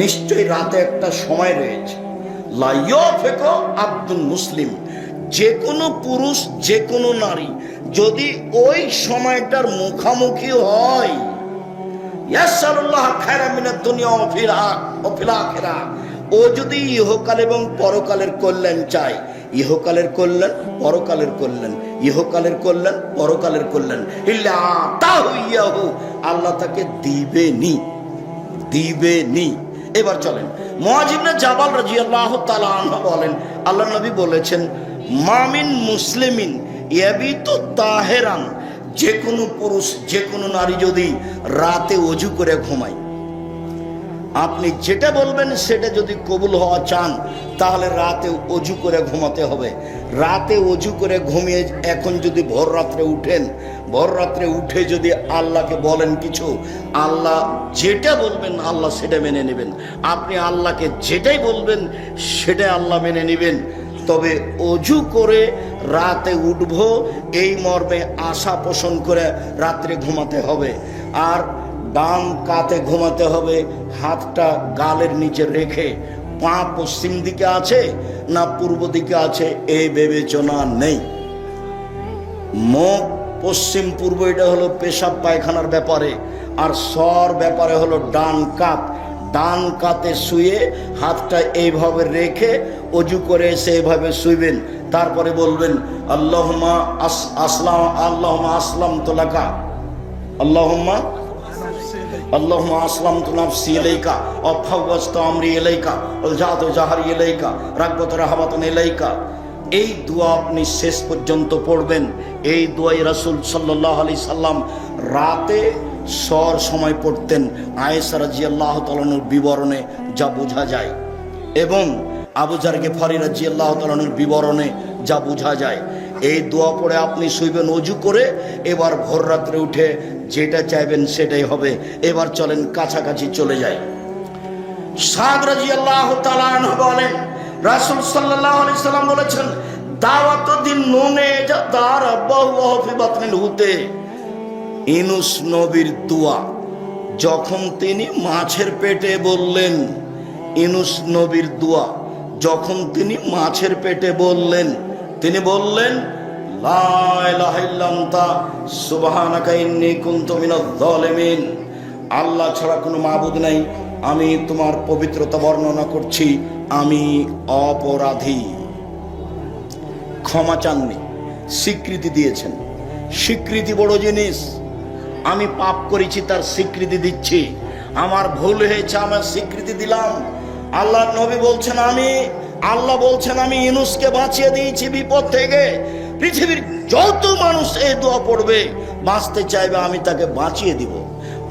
নিশ্চয়ই রাতে একটা সময় রয়েছে, লা ইয়াফিকু আব্দুল মুসলিম, যে কোনো পুরুষ যে কোনো নারী যদি ওই সময়টার মুখামুখি হয়, ইয়াসআলুল্লাহ খায়রা মিনাদ দুনিয়া ওয়া ফিল আখিরাহ, ও যদি ইহকাল এবং পরকালের কল্যাণ চায়, ইহকালের কল্যাণ পরকালের কল্যাণ, ইহকালের কল্যাণ পরকালের কল্যাণ, ইল্লা তাহু ইয়াহু, আল্লাহ তাকে দিবেনি, দিবেনি। এবার চলেন, মুআয ইবনে জাবাল রাদিয়াল্লাহু তাআলা আনহু বলেন, আল্লাহ নবী বলেছেন, মামিন মুসলিমিন ইয়াবিতু তাহেরান, যে কোনো পুরুষ যে কোনো নারী যদি রাতে ওযু করে ঘুমায়, আপনি যেটা বলবেন সেটা যদি কবুল হওয়া চান তাহলে রাতে ওযু করে ঘুমাতে হবে। রাতে ওযু করে ঘুমিয়ে এখন যদি ভোর রাত্রে উঠেন, ভোর রাত্রে উঠে যদি আল্লাহকে বলেন কিছু, আল্লাহ যেটা বলবেন আল্লাহ সেটা মেনে নেবেন। আপনি আল্লাহকে যেটাই বলবেন সেটাই আল্লাহ মেনে নেবেন। তবে ওযু করে রাতে উঠব এই মর্মে আশা পোষণ করে রাত্রে ঘুমাতে হবে। আর ডান কাতে ঘুমাতে হবে, হাতটা গালের নিচে রেখে। পা পশ্চিম দিকে আছে না পূর্ব দিকে আছে এই বিবেচনা নেই। মুখ পশ্চিম পূর্ব এটা হলো পেশাব পায়খানার ব্যাপারে, আর সর ব্যাপারে হলো ডান কাত। ডান কাতে শুয়ে হাতটা এইভাবে রেখে ওযু করে এসে এইভাবে শুইবেন। তারপরে বলবেন আল্লাহুম্মা আসলামতু লাকা, আল্লাহুম্মা আসলামতু নাফসি ইলাইকা ওয়া ফাওয়াজতু আমরি ইলাইকা ওয়া জাতু জাহরি ইলাইকা রাগবাতু রাহবাতুন ইলাইকা। এই দোয়া আপনি শেষ পর্যন্ত পড়বেন। এই দোয়াই রাসূল সাল্লাল্লাহু আলাইহি সাল্লাম রাতে সর সময় পড়তেন, আয়েশা রাদিয়াল্লাহু তাআলার বিবরণে যা বোঝা যায়, এবং আবু যার গিফারি রাদিয়াল্লাহু তাআলার বিবরণে যা বোঝা যায়। এই দোয়া পড়ে আপনি শুইবেন ওযু করে। এবার ভোর রাত্রে উঠে যেটা চাইবেন সেটাই হবে। এবার চলেন কাছাকাছি চলে যাই। সাদ রাদিয়াল্লাহু তাআলা আনহু বলেন, রাসূল সাল্লাল্লাহু আলাইহি সাল্লাম বলেছেন, দাওয়াতুদ্দিন নুনে জাদার আব্বাহু ফি বাতনিল হুতে, ইউনূস নবীর দোয়া যখন তিনি মাছের পেটে বললেন, ইউনূস নবীর দোয়া যখন তিনি মাছের পেটে বললেন, তিনি বললেন লা ইলাহা ইল্লা আনতা সুবহানাকা ইন্নী কুনতু মিনাজ জালিমিন, আল্লাহ ছাড়া কোনো মাবুদ নাই, আমি তোমার পবিত্রতা বর্ণনা করছি, আমি অপরাধী। ক্ষমা চাননি, স্বীকৃতি দিয়েছেন। স্বীকৃতি বড় জিনিস। আমি পাপ করেছি তার স্বীকৃতি দিচ্ছি, আমার ভুল হয়েছে আমার স্বীকৃতি দিলাম। আল্লাহর নবী বলছেন, আল্লাহ বলছেন আমি ইউনূসকে বাঁচিয়ে দিয়েছি বিপদ থেকে। পৃথিবীর যত মানুষ এই দোয়া পড়বে বাঁচতে চাইবে আমি তাকে বাঁচিয়ে দিব।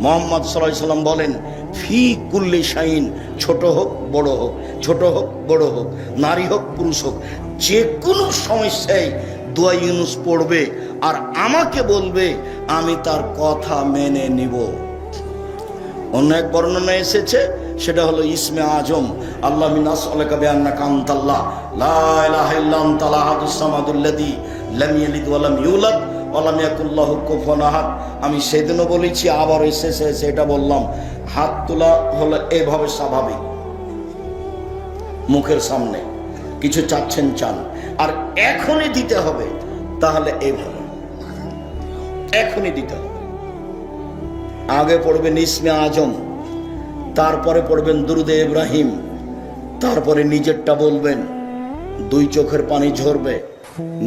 মুহাম্মদ সাল্লাল্লাহু আলাইহি সাল্লাম বলেন, ফি কুল্লি শাইন, ছোট হোক বড় হোক, ছোট হোক বড় হোক, নারী হোক পুরুষ হোক, যে কোনো সমস্যায় দোয়া ইউনূস পড়বে আর আমাকে বলবে, আমি তার কথা মেনে নিব। অন্য এক বর্ণনা এসেছে, সেটা হলো ইসমে আজম, আল্লাহ নাসআলুকা বিআন্নাকা আনতাল্লাহ লা ইলাহা ইল্লা আনতাল আহাদুস সামাদুল্লাযী লাম ইয়ালিদ ওয়া লাম ইউলাদ ওয়া লাম ইয়াকুল লাহু কুফুয়ান আহাদ। আমি সেদিনও বলেছি, আবার এসেছে সেটা বললাম। হাত তোলা হলো এভাবে স্বাভাবিক, মুখের সামনে কিছু চাচ্ছেন চান, আর এখনই দিতে হবে, তাহলে এইভাবে এখনই দিতে হবে। আগে পড়বেন ইসমে আজম, তারপরে পড়বেন দুরুদে ইব্রাহিম, তারপরে নিজেরটা বলবেন, দুই চোখের পানি ঝরবে,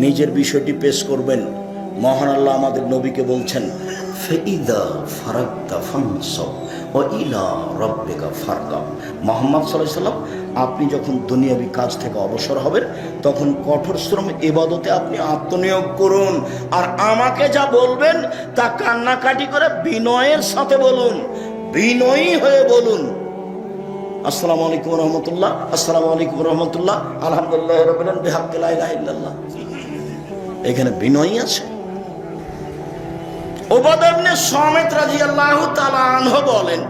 নিজের বিষয়টি পেশ করবেন। মহান আল্লাহ আমাদের নবীকে বলছেন, ফাইদা ফারাগতা ফানসাব ওয়া ইলা রাব্বিকা ফারগাব। মুহাম্মদ সাল্লাল্লাহু আলাইহি সাল্লাম, আপনি যখন দুনিয়াবি কাজ থেকে অবসর হবেন তখন কঠোর শ্রম ইবাদতে আপনি আত্মনিয়োগ করুন, আর আমাকে যা বলবেন তা কান্নাকাটি করে বিনয়ের সাথে বলুন, বিনয়ী হয়ে বলুন। আসসালামু আলাইকুম ওয়া রাহমাতুল্লাহ, আসসালামু আলাইকুম ওয়া রাহমাতুল্লাহ, আলহামদুলিল্লাহি রাব্বিল আলামিন, বিহাক্কি লা ইলাহা ইল্লাল্লাহ। এখানে বিনয়ী আছে। উবাদা ইবনে সামিত রাদিয়াল্লাহু তাআলা আনহু বলেন,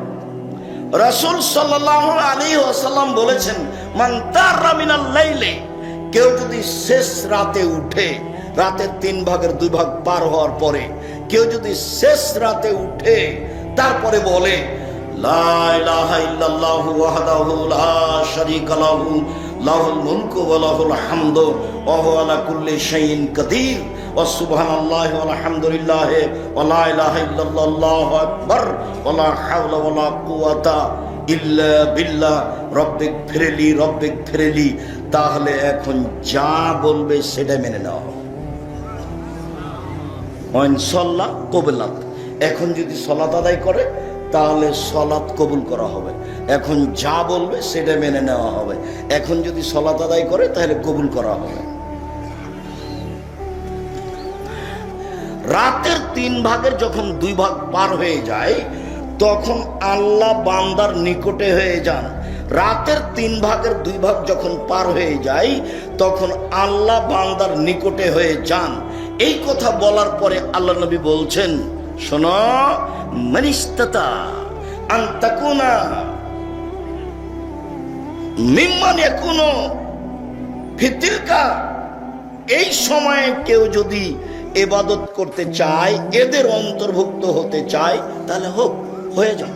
রাসূল সাল্লাল্লাহু আলাইহি ওয়াসাল্লাম বলেছেন, মান তারা মিনাল লাইলি, কেউ যদি শেষ রাতে উঠে, রাতের 3 ভাগের 2 ভাগ পার হওয়ার পরে কেউ যদি শেষ রাতে উঠে তারপরে বলে লা ইলাহা ইল্লাল্লাহু ওয়াহদাহু লা শারীকা লাহু লাহুল মুলকু ওয়া লাহুল হামদু ওয়া হুয়া আলা কুল্লি শাইইন কাদির ওয়া সুবহানাল্লাহি ওয়া আলহামদুলিল্লাহি ওয়া লা ইলাহা ইল্লাল্লাহু আল্লাহু আকবার ওয়া লা হাওলা ওয়া লা কুওয়াতা ইল্লা বিল্লাহ রব্বিক ফিরলি। তাহলে এখন যা বলবে সেটা মেনে নেওয়া হবে। ইনশাআল্লাহ কবুলাত। এখন যদি সালাত আদায় করে তাহলে সালাত কবুল করা হবে। এখন যা বলবে সেটা মেনে নেওয়া হবে। এখন যদি সালাত আদায় করে তাহলে কবুল করা হবে। রাতের 3 ভাগের যখন 2 ভাগ পার হয়ে যায় তখন আল্লাহ বান্দার নিকটে হয়ে যান। রাতের 3 ভাগের 2 ভাগ যখন পার হয়ে যায় তখন আল্লাহ বান্দার নিকটে হয়ে যান। এই কথা বলার পরে আল্লাহ নবী বলছেন, শোনো, মানিস্তাতা আন তাকুনা মিম্মান ইয়াকুনু ফিতিলকা, এই সময়ে কেউ যদি ইবাদত করতে চায়, এদের অন্তর্ভুক্ত হতে চায়, তাহলে হোক, হয়ে যান।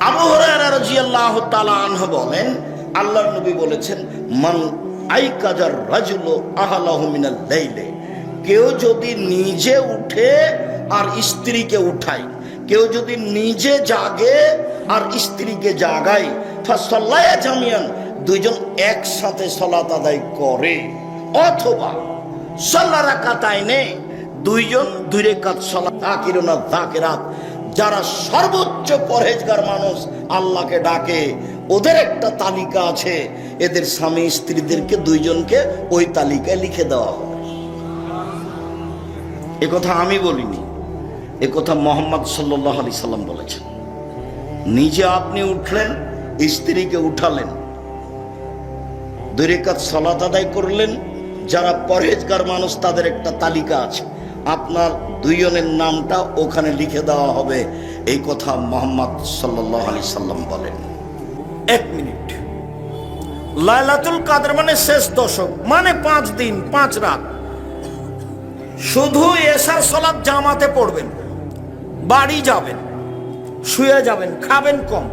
আবু হুরায়রা রাদিয়াল্লাহু তাআলা আনহু বলেন, আল্লাহর নবী বলেছেন, মান আইকাজার রাজুলু আহলাহু মিনাল লাইলি, কেউ যদি নিজে উঠে আর স্ত্রীকে উঠায়, কেউ যদি নিজে জাগে আর স্ত্রীকে জাগায়, ফাসাল্লায়া জামিয়ান, দুইজন একসাথে সালাত আদায় করে, অথবা সাল্লা রাকাতাইনে, দুইজন 2 রাকাত সালাত, তাকিরুনা যাকিরাত, যারা সর্বোচ্চ পরহেজগার মানুষ আল্লাহকে ডাকে, ওদের একটা তালিকা আছে, এদের স্বামী স্ত্রীদেরকে 2 জনকে ওই তালিকায় লিখে দেওয়া হবে। এ কথা আমি বলিনি, এ কথা মুহাম্মদ সাল্লাল্লাহু আলাইহি সাল্লাম বলেছেন। নিজে আপনি উঠলেন, স্ত্রীকে উঠালেন, 2 রাকাত সালাত আদায় করলেন, যারা পরহেজগার মানুষ তাদের একটা তালিকা আছে, আপনার 2 জনের নামটা ওখানে লিখে দেওয়া হবে। এই কথা মুহাম্মদ সাল্লাল্লাহু আলাইহি সাল্লাম বলেন। 1 মিনিট। লাইলাতুল কদর মানে শেষ দশক, মানে 5 দিন 5 রাত। শুধু এশার সালাত জামাতে পড়বেন, বাড়ি যাবেন, শুয়ে যাবেন, খাবেন কম,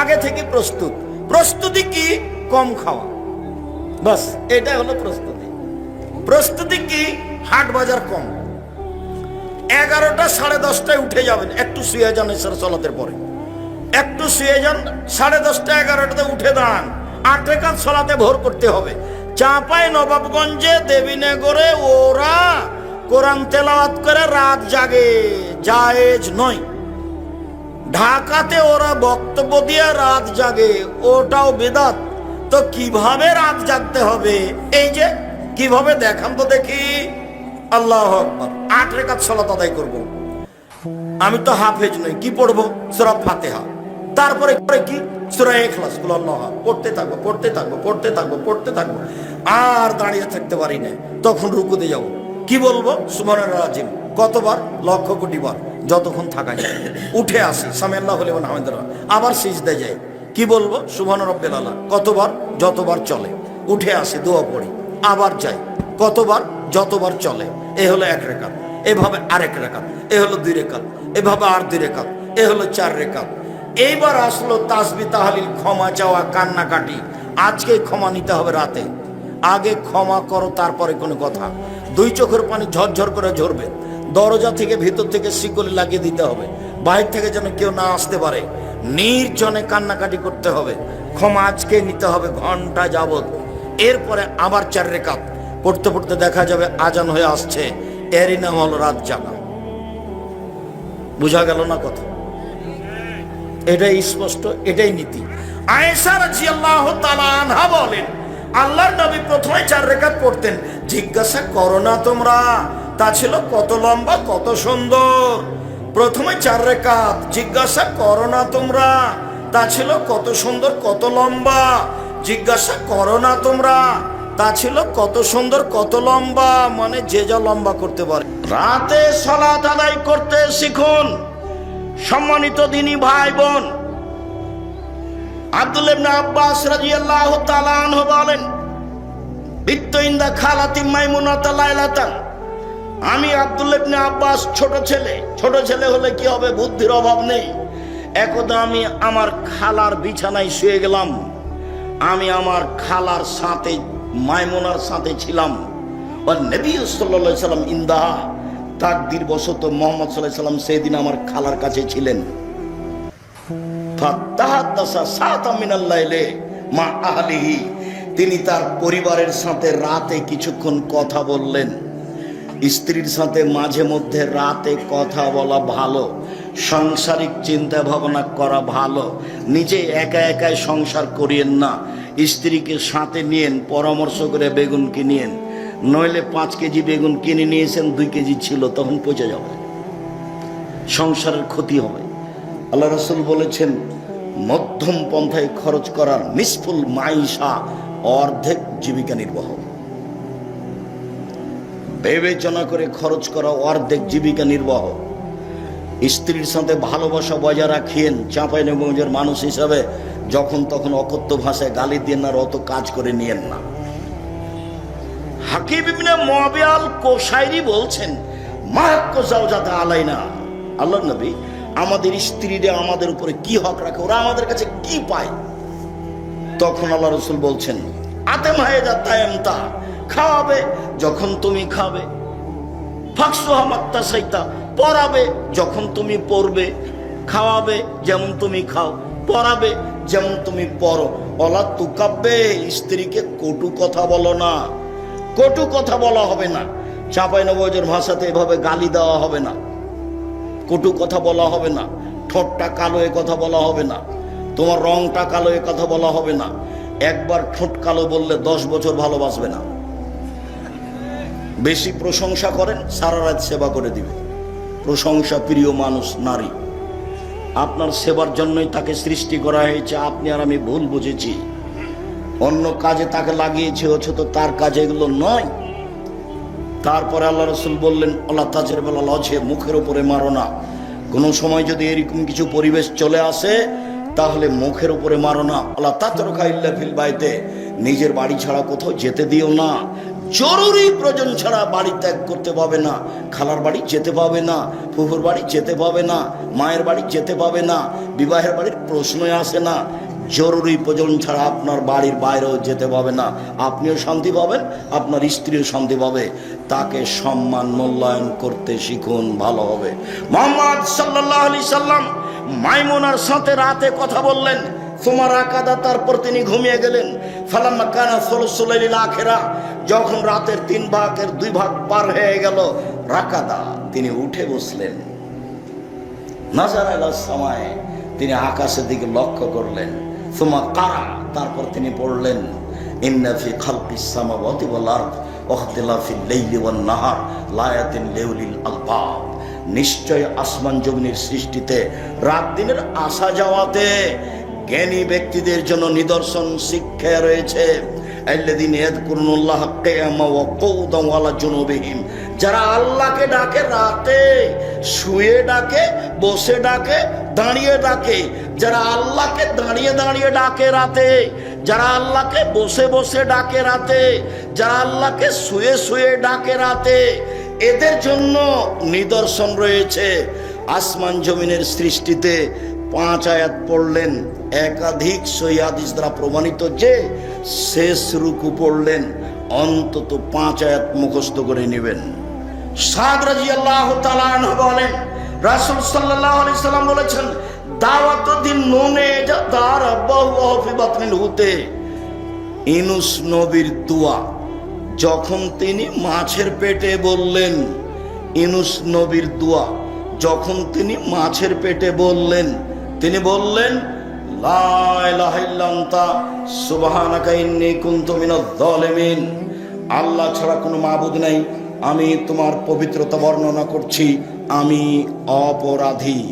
আগে থেকে প্রস্তুতি কি? কম খাওয়া, বাস এটাই হলো প্রস্তুতি কি? হাট বাজার কম। 11টা 10:30টায় উঠে যাবেন, একটু শুয়ে যান, এশার সালাতের পরে একটু শুয়ে যান, 10:30টা 11টাতে উঠে দাঁড়ান, 8 রাকাত সালাতে ভোর করতে হবে। চাঁপাই নবাবগঞ্জে দেবীনগরে ওরা কোরআন তেলাওয়াত করে রাত জাগে, জায়েজ নয়। ঢাকাতে ওরা বক্তব্য দিয়ে রাত জাগে, ওটাও বিদআত। তো কিভাবে রাত জাগতে হবে? এই যে কিভাবে দেখান তো দেখি। আল্লাহু আকবার। 8 রাকাত সালাত আদায় করব। আমি তো হাফেজ নই, কি পড়বো? সূরা ফাতিহা, তারপরে কি? সূরা ইখলাস, কুল আল্লাহু আহাদ, পড়তে থাকবো, আর দাঁড়িয়ে থাকতে পারি না। তখন রুকুতে যাব, কি বলবো? সুবহানাল্লাহ আযীম। কতবার? লক্ষ কোটি বার, যতক্ষণ থাকা যায়। উঠে আসি, সামিআল্লাহু লিমান হামিদাহ, আবার সিজদায় যাই, কি বলবো? সুবহান রাব্বিল আলা। কতবার? যতবার চলে। উঠে আসি, দোয়া পড়ি, আবার যাই, কতবার? যতবার চলে। এ হলো 1 রাকাত। এভাবে আরেক রাকাত, এ হলো 2 রাকাত, এভাবে আর 2 রাকাত, এ হলো 4 রাকাত। এইবার আসলো তাসবিহ তাহলিল, ক্ষমা চাওয়া, কান্নাকাটি। আজকে ক্ষমা নিতে হবে রাতে, আগে ক্ষমা করো, তারপরে কোনো কথা। 2 চোখের পানি ঝরঝর করে ঝরবে। দরজা থেকে ভিতর থেকে শিকলি লাগিয়ে দিতে হবে, বাইরে থেকে যেন কেউ না আসতে পারে। নির্জনে কান্নাকাটি করতে হবে, ক্ষমা আজকে নিতে হবে ঘন্টা যাবত। এরপরে আবার 4 রাকাত পড়তে পড়তে দেখা যাবে আজান হয়ে আসছে, এরই নাম হলো রাত জাগা। বুঝা গেল না কথা? এটাই স্পষ্ট, এটাই নীতি। আয়েশা রাদিয়াল্লাহু তাআলা আনহা বলেন, আল্লাহর নবী প্রথমে 4 রাকাত পড়তেন। জিজ্ঞাসা করো না তোমরা, তা ছিল কত লম্বা, কত সুন্দর। প্রথমে 4 রাকাত, জিজ্ঞাসা করো না তোমরা, তা ছিল কত সুন্দর, কত লম্বা। জিজ্ঞাসা করো না তোমরা, তা ছিল কত সুন্দর, কত লম্বা, মানে যে যা লম্বা করতে পারে। রাতে সালাত আদায় করতে শিখুন। সম্মানিত দিনী ভাই বোন, আব্দুল্লাহ ইবনে আব্বাস রাদিয়াল্লাহু তাআলা আনহু বলেন, বিত্তু ইনদা খালাতি মাইমুনাতা লাইলাতান, আমি আব্দুল্লাহ ইবনে আব্বাস ছোট ছেলে হলে কি হবে? বুদ্ধির অভাব নেই। একদা আমি আমার খালার বিছানায় শুয়ে গেলাম। আমি আমার খালার সাথে মাইমুনার সাথে ছিলাম। নবী সাল্লাল্লাহু আলাইহি সাল্লাম ইন্দাহা, তাকদীর বশত মুহাম্মদ সাল্লাল্লাহু আলাইহি সাল্লাম সেদিন আমার খালার কাছে ছিলেন। ফাতাহাদাসা সাআতাম মিনাল লাইলি মা আহলিহি, তিনি তার পরিবারের সাথে রাতে কিছুক্ষণ কথা বললেন। স্ত্রীর সাথে মাঝে মধ্যে রাতে কথা বলা ভালো, সাংসারিক চিন্তা ভাবনা করা ভালো। নিজে একা একাই সংসার করিয়েন না, স্ত্রীকে সাথে নিয়েন, পরামর্শ করে বেগুন কিনিয়েন। নইলে 5 কেজি বেগুন কিনে নিয়েছেন, 2 কেজি ছিল, তখন পচে যাবে, সংসারের ক্ষতি হবে। আল্লাহ রাসূল বলেছেন মধ্যম পন্থায় খরচ করার নিসফুল মাইশা, অর্ধেক জীবিকা নির্বাহ। বিবেচনা করে খরচ করা অর্ধেক জীবিকা নির্বাহ। স্ত্রীর সাথে ভালোবাসা বজায় রাখিয়েন। চাঁপাইনবাবগঞ্জের মানুষ হিসাবে যখন তখন অকথ্য ভাষায় গালি দিয়ে না, অত কাজ করে নিয়েন না। হাকিম ইবনে মুআবিয়া আল কোসাইরি বলছেন মাহাক্কু জাওজাতা আলাইনা, আল্লাহর নবী আমাদের স্ত্রীরা আমাদের উপরে কি হক রাখে, ওরা আমাদের কাছে কি পায়? তখন আল্লাহ রাসূল বলছেন আতেম হায়দা তায়ামতা, খাওয়াবে যখন তুমি খাবে, ফাকসুহা মাত্তা সাইতা, পরাবে যখন তুমি পরবে, খাওয়াবে যেমন তুমি খাও, পরাবে যেমন তুমি পরো। ওলা তুকাব্বে, স্ত্রীকে কটু কথা বলো না, কটু কথা বলা হবে না। চাঁপাইনবাবগঞ্জের ভাষাতে এভাবে গালি দেওয়া হবে না, কটু কথা বলা হবে না, ঠোঁটটা কালো এ কথা বলা হবে না, তোমার রংটা কালো এ কথা বলা হবে না। একবার ঠোঁট কালো বললে 10 বছর ভালোবাসবে না। বেশি প্রশংসা করেন, সারা রাত সেবা করে দিবে। প্রশংসা প্রিয় মানুষ নারী, আপনার সেবার জন্যই তাকে সৃষ্টি করা হয়েছে। আপনি আর আমি ভুল বুঝেছি, অন্য কাজে তাকে লাগিয়েছে, হচ্ছে তো তার কাজে এগুলো নয়। তারপরে আল্লাহ রাসূল বললেন আল্লাহ তাজের বেলা লজে, মুখের উপরে মারো না। কোনো সময় যদি এরকম কিছু পরিবেশ চলে আসে তাহলে মুখের উপরে মারো না। আল্লাহ তাতরুকা ইল্লা ফিল বাইতে, নিজের বাড়ি ছাড়া কোথাও যেতে দিও না। জরুরি প্রয়োজন ছাড়া বাড়ি ত্যাগ করতে পাবে না। খালার বাড়ি যেতে পাবে না, ফুফুর বাড়ি যেতে পাবে না, মায়ের বাড়ি যেতে পাবে না, বিবাহের বাড়ির প্রশ্নই আসে না। জরুরি প্রয়োজন ছাড়া আপনার বাড়ির বাইরেও যেতে পাবে না। আপনিও শান্তি পাবেন, আপনার স্ত্রীও শান্তি পাবে। তাকে সম্মান মূল্যায়ন করতে শিখুন, ভালো হবে। মুহাম্মদ সাল্লাল্লাহু আলাইহি সাল্লাম মাইমুনার সাথে রাতে কথা বললেন। সুমার রাকাদা, তারপর তিনি ঘুমিয়ে গেলেন। ফালাম্মা কানা সুলুসুল লাইলিল আখিরা, যখন রাতের 3 ভাগের 2 ভাগ পার হয়ে গেল, রাকাদা, তিনি উঠে বসলেন। নাজারা ইলাস সামায়ে, তিনি আকাশের দিকে লক্ষ্য করলেন। সুমা কারা, তারপর তিনি পড়লেন ইন্না ফি খালকিস সামাওয়াতি ওয়াল আরদ ওয়াখতিলাফিল লাইলি ওয়ান নাহার লায়াতিন লিউলিল আলবাব, নিশ্চয় আসমান জমিনের সৃষ্টিতে, রাত দিনের আসা যাওয়াতে জ্ঞানী ব্যক্তিদের জন্য নিদর্শন, শিক্ষা রয়েছে। আল্লাযীনা ইয়াযকুরুনাল্লাহা কিয়ামান ওয়া কুউদান ওয়া আলা জুনুবিহিম, যারা আল্লাহকে ডাকে রাতে, শুয়ে ডাকে, বসে ডাকে, দাঁড়িয়ে ডাকে। যারা আল্লাহকে দাঁড়িয়ে দাঁড়িয়ে ডাকে রাতে, যারা আল্লাহকে বসে বসে ডাকে রাতে, যারা আল্লাহকে শুয়ে শুয়ে ডাকে রাতে, এদের জন্য নিদর্শন রয়েছে। আসমান জমিনের সৃষ্টিতে 5 আয়াত পড়লেন। একাধিক সহিহ হাদিস দ্বারা প্রমাণিত যে শেষ রুকু পড়লেন, অন্তত 5 আয়াত মুখস্থ করে নেবেন। সাদ রাদিয়াল্লাহু তাআলা আনহু বলেন রাসূল সাল্লাল্লাহু আলাইহি সাল্লাম বলেছেন দাওয়াত দিন নুনে জাদার বহু ফি বাতনিল হুতে, ইউনূস নবীর দোয়া যখন তিনি মাছের পেটে বললেন, ইউনূস নবীর দোয়া যখন তিনি মাছের পেটে বললেন, তিনি বললেন লা ইলাহা ইল্লা আনতা সুবহানাকা ইন্নী কুনতু মিনাজ জালিমিন, আল্লাহ ছাড়া কোনো মাবুদ নাই, আমি তোমার পবিত্রতা বর্ণনা করছি, আমি অপরাধী।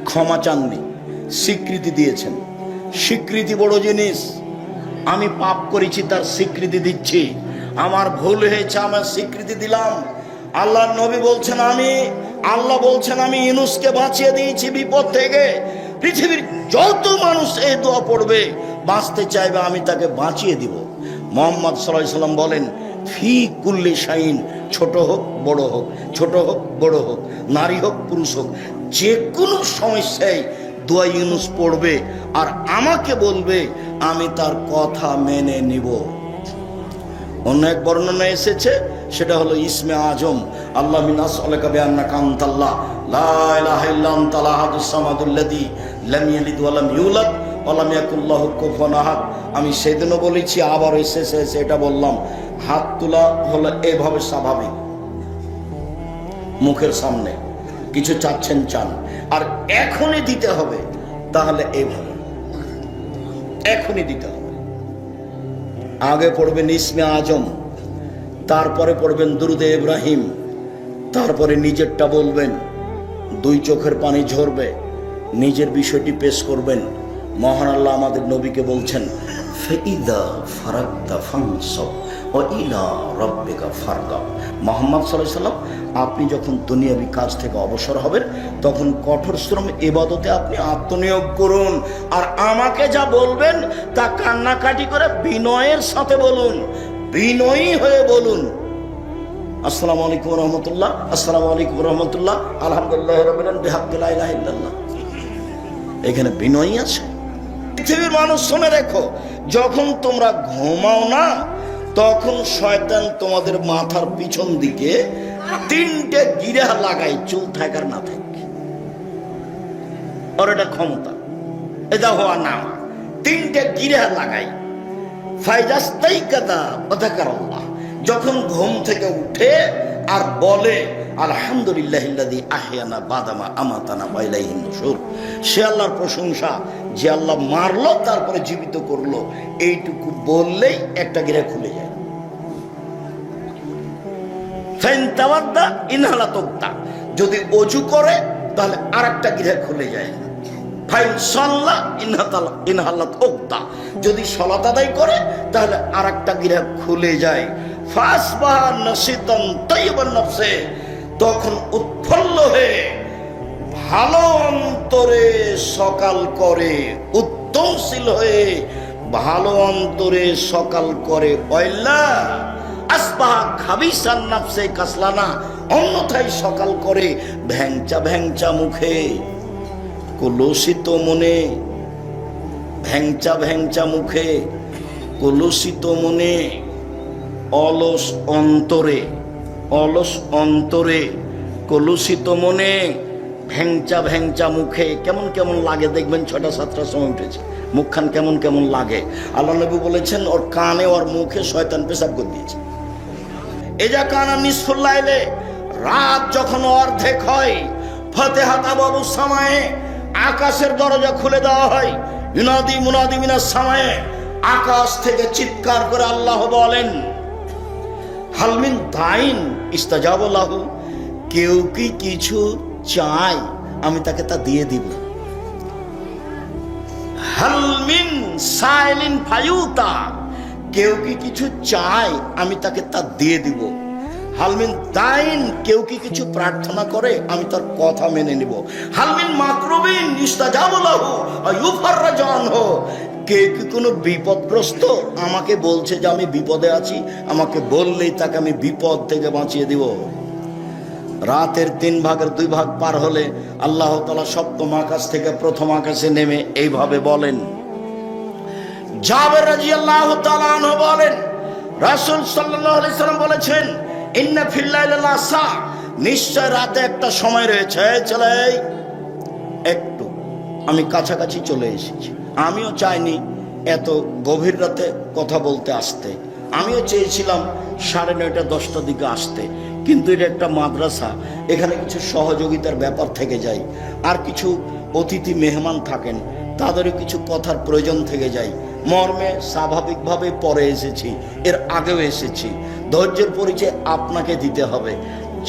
ক্ষমা চাননি, স্বীকৃতি দিয়েছেন। স্বীকৃতি বড় জিনিস। আমি পাপ করেছি, তার স্বীকৃতি দিচ্ছি। আমার ভুল হয়েছে, আমার স্বীকৃতি দিলাম। আল্লাহর নবী বলছেন, আল্লাহ বলছেন আমি ইউনূসকে বাঁচিয়ে দিয়েছি বিপদ থেকে। পৃথিবীর যত মানুষ এই দোয়া পড়বে, বাঁচতে চাইবে, আমি তাকে বাঁচিয়ে দিব। মুহাম্মদ সাল্লাল্লাহু আলাইহি সাল্লাম বলেন ফি কুল্লি শাইইন, ছোট হোক বড় হোক, ছোট হোক বড় হোক, নারী হোক পুরুষ হোক, যে কোনো সমস্যায় দোয়া ইউনুস পড়বে আর আমাকে বলবে, আমি তার কথা মেনে নিব। অন্য এক বর্ণনা এসেছে, সেটা হলো ইসমে আজম, আল্লাহ মিনাস আলাকা বিআন্নাকা আনতাল্লাহ লা ইলাহা ইল্লা আনতাল আহাদুস সামাদুল্লাযী লাম ইয়ালিদ ওয়া লাম ইউলাদ ওয়া লাম ইয়াকুল লাহু কুফুয়ান আহাদ। আমি সেদিনও বলেছি, আবার এসেছে এটা বললাম, হাত তোলা হলো এভাবে স্বাভাবিক, মুখের সামনে কিছু চাচ্ছেন চান, আর এখনই দিতে হবে, তাহলে এইভাবে এখনই দিতে হবে। আগে পড়বেন ইসমে আজম, তারপরে পড়বেন দুরুদে ইব্রাহিম, তারপরে নিজেরটা বলবেন, দুই চোখের পানি ঝরবে, নিজের বিষয়টি পেশ করবেন। মহান আল্লাহ আমাদের নবীকে বলছেন, ফাইদা ফারাগতা ফানসাব ওয়া ইলা রাব্বিকা ফারগাব। মুহাম্মদ সাল্লাল্লাহু আলাইহি সাল্লাম, আপনি যখন দুনিয়াবি কাজ থেকে অবসর হবেন, তখন কঠোর শ্রম ইবাদতে আপনি আত্মনিয়োগ করুন, আর আমাকে যা বলবেন তা কান্নাকাটি করে বিনয়ের সাথে বলুন, বিনয়ী হয়ে বলুন। আসসালামু আলাইকুম রহমতুল্লাহ, আসসালামু আলাইকুম রহমতুল্লাহ, আলহামদুলিল্লাহ রাব্বিল আলামিন বিহাক্কি লা ইলাহা ইল্লাল্লাহ। এখানে বিনয়ী আছে। পৃথিবীর মানুষ শুনে রেখো, যখন তোমরা ঘুমাও না, তখন শয়তান তোমাদের মাথার পিছন দিকে 3টে গিরা লাগাই, চুল থাকার না থাকে, ওর এটা ক্ষমতা, এটা হওয়া না, 3টে গিরা লাগাই। ফাইজাস্তাইকাদা ওয়া যাকারাল্লাহ, যখন ঘুম থেকে উঠে আর বলে আলহামদুলিল্লাহিল্লাযী আহইয়ানা বাদামা আমাতানা ওয়া ইলাইহিন নুশুর, সে আল্লাহর প্রশংসা যে আল্লাহ মারলো তারপরে জীবিত করলো, এইটুকু বললেই একটা গিরা খুলে যায়। ফাইন তাওয়াদ্দা ইনহালা তুক্তা, যদি ওযু করে তাহলে আরেকটা গিরা খুলে যায়। ফাইন সাল্লা ইনহালা তুক্তা, যদি সালাত আদায় করে তাহলে আরেকটা গিরা খুলে যায়। ফাসবাহা নাশিতান তাইয়িবান নফসে, তখন উৎফুল্ল হয়ে ভালো অন্তরে সকাল করে, উত্তমশীল হয়ে ভালো অন্তরে সকাল করে। ওয়াইল্লা আসবাহা খাবিসান নফসে কাসলানা, অন্যথায় সকাল করে ভ্যাংচা ভ্যাংচা মুখে, কলুষিত মনে, ভ্যাংচা ভ্যাংচা মুখে, কলুষিত মনে, অলস অন্তরে, অলস অন্তরে, কলুষিত মনে, ভ্যাংচা ভ্যাংচা মুখে। কেমন কেমন লাগে দেখবেন, 6টা-7টার সময় উঠেছে, মুখখান কেমন কেমন লাগে। আল্লাহ নবী বলেছেন, ওর কানে ওর মুখে শয়তান পেশাব করে দিয়েছে। এজা কানা নিসফুল লাইলে, রাত যখন অর্ধেক হয়, ফাতিহাতা বাবু সামায়ে, আকাশের দরজা খুলে দেওয়া হয়। ইউনাদি মুনাদি মিনাস সামায়ে, আকাশ থেকে চিৎকার করে আল্লাহ বলেন, হালমিন দাইন ইস্তাজাব লাহু, কেউ কি কিছু চায় আমি তাকে তা দিয়ে দিব। হালমিন সাইলিন ফায়ুতা, কেউ কি কিছু চায় আমি তাকে তা দিয়ে দিব। হালমিন দাইন, কেউ কি কিছু প্রার্থনা করে আমি তার কথা মেনে নিব। হালমিন মাকরুবিন ইস্তাজাব লাহু ওয়া ইউফাররাজু আনহু, কে কি কোনো বিপদগ্রস্ত আমাকে বলছে যে আমি বিপদে আছি, আমাকে বললেই তাকে আমি বিপদ থেকে বাঁচিয়ে দিব। রাতের 3 ভাগের 2 ভাগ পার হলে আল্লাহ তাআলা সপ্তম আকাশ থেকে প্রথম আকাশে নেমে এইভাবে বলেন। জাবের রাদিয়াল্লাহু তাআলা আনহু বলেন, রাসূল সাল্লাল্লাহু আলাইহি সাল্লাম বলেছেন, ইন্না ফিল লাইলি লাসা, নিশ্চয় রাতে একটা সময় রয়েছে। চলে একটু আমি কাছাকাছি চলে এসেছি। আমিও চাইনি এত গভীর রাতে কথা বলতে আসতে, আমিও চেয়েছিলাম 9:30 10টার দিকে আসতে, কিন্তু এটা একটা মাদ্রাসা, এখানে কিছু সহযোগিতার ব্যাপার থেকে যায়, আর কিছু অতিথি মেহমান থাকেন, তাদেরও কিছু কথার প্রয়োজন থেকে যায়। মর্মে স্বাভাবিকভাবে পরে এসেছি, এর আগেও এসেছি, ধৈর্যের পরিচয় আপনাকে দিতে হবে।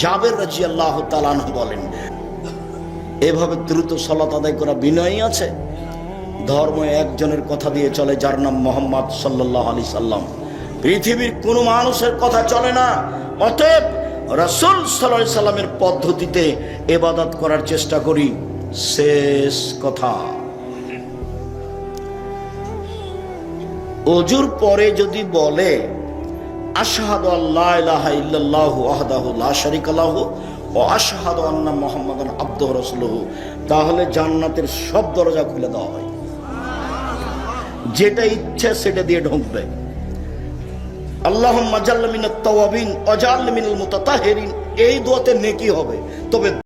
জাবের রাদিয়াল্লাহু তাআলা আনহু বলেন, এভাবে দ্রুত সালাত আদায় করা বিনয়ী আছে। ধর্ম একজনের কথা দিয়ে চলে, যার নাম মুহাম্মদ সাল্লাল্লাহু আলাইহি সাল্লাম। পৃথিবীর কোনো মানুষের কথা চলে না। অতএব রাসূল সাল্লাল্লাহু আলাইহি সাল্লামের পদ্ধতিতে ইবাদত করার চেষ্টা করি। শেষ কথা, ওযুর পরে যদি বলে আশহাদু আল্লা ইলাহা ইল্লাল্লাহু ওয়াহদাহু লা শারীকা লাহু ও আশহাদু আন্না মুহাম্মাদান আবদুহু রাসূলুহু, তাহলে জান্নাতের সব দরজা খুলে দেওয়া হয়, যেটা ইচ্ছে সেটা দিয়ে ঢুকবে। আল্লাহুম্মা জাল্লা মিনাত তাওয়াবিন ওয়া জাআলনি মিনাল মুতাতাহহিরিন, এই দোয়াতে নেকি হবে। তবে